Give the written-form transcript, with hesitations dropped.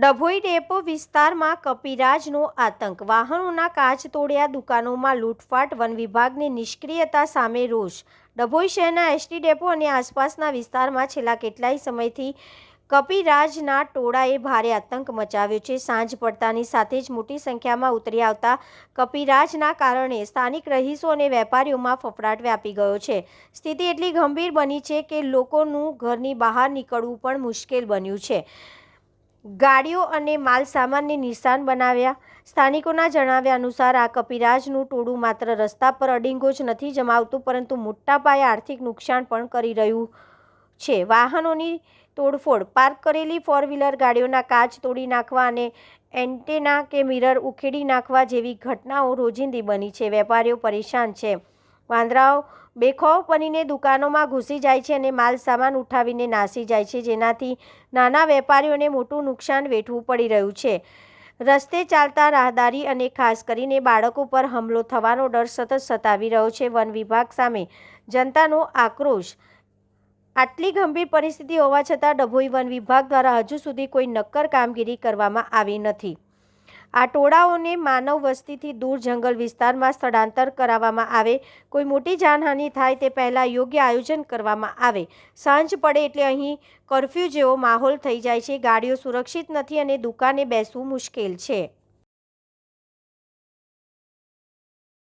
Dabhoi depot વિસ્તારમાં કપિરાજનો આતંક, વાહનોના કાચ તોડ્યા, દુકાનોમાં લૂંટફાટ, વન વિભાગની નિષ્ક્રિયતા સામે રોષ। ડભોઈ શહેરના એસટી ડેપો અને આસપાસના વિસ્તારમાં છેલ્લા કેટલાય સમયથી કપિરાજના ટોળાએ ભારે આતંક મચાવ્યો છે। સાંજ પડતાની સાથે જ મોટી સંખ્યામાં ઉતરી આવતા કપિરાજના કારણે સ્થાનિક રહીશો અને વેપારીઓમાં ફફડાટ વ્યાપી ગયો છે। સ્થિતિ એટલી ગંભીર બની છે કે લોકોનું ઘરની બહાર નીકળવું પણ મુશ્કેલ બન્યું છે। ગાડીઓ અને માલ સામાનને નિશાન બનાવ્યા। સ્થાનિકોના જણાવ્યા અનુસાર આ કપિરાજનું ટોળું માત્ર રસ્તા પર અડીંગો જ નથી જમાવતું, પરંતુ મોટા પાયે આર્થિક નુકસાન પણ કરી રહ્યું છે। વાહનોની તોડફોડ, પાર્ક કરેલી ફોર વ્હીલર ગાડીઓના કાચ તોડી નાખવા અને એન્ટેના કે મિરર ઉખેડી નાખવા જેવી ઘટનાઓ રોજિંદી બની છે। વેપારીઓ પરેશાન છે। વાંદરાઓ બેખૌફ બનીને દુકાનોમાં ઘૂસી જાય છે અને માલ સામાન ઉઠાવીને નાસી જાય છે, જેનાથી નાના વેપારીઓને મોટું નુકસાન વેઠવું પડી રહ્યું છે। રસ્તે ચાલતા રાહદારી અને ખાસ કરીને બાળકો પર હુમલો થવાનો ડર સતત સતાવી રહ્યો છે। વન વિભાગ સામે જનતાનો આક્રોશ। આટલી ગંભીર પરિસ્થિતિ હોવા છતાં ડભોઈ વન વિભાગ દ્વારા હજુ સુધી કોઈ નક્કર કામગીરી કરવામાં આવી નથી। આ ટોળાઓને માનવ વસ્તીથી દૂર જંગલ વિસ્તારમાં સ્થળાંતર કરાવવામાં આવે, કોઈ મોટી જાનહાનિ થાય તે પહેલાં યોગ્ય આયોજન કરવામાં આવે। સાંજ પડે એટલે અહીં કર્ફ્યુ જેવો માહોલ થઈ જાય છે। ગાડીઓ સુરક્ષિત નથી અને દુકાને બેસવું મુશ્કેલ છે।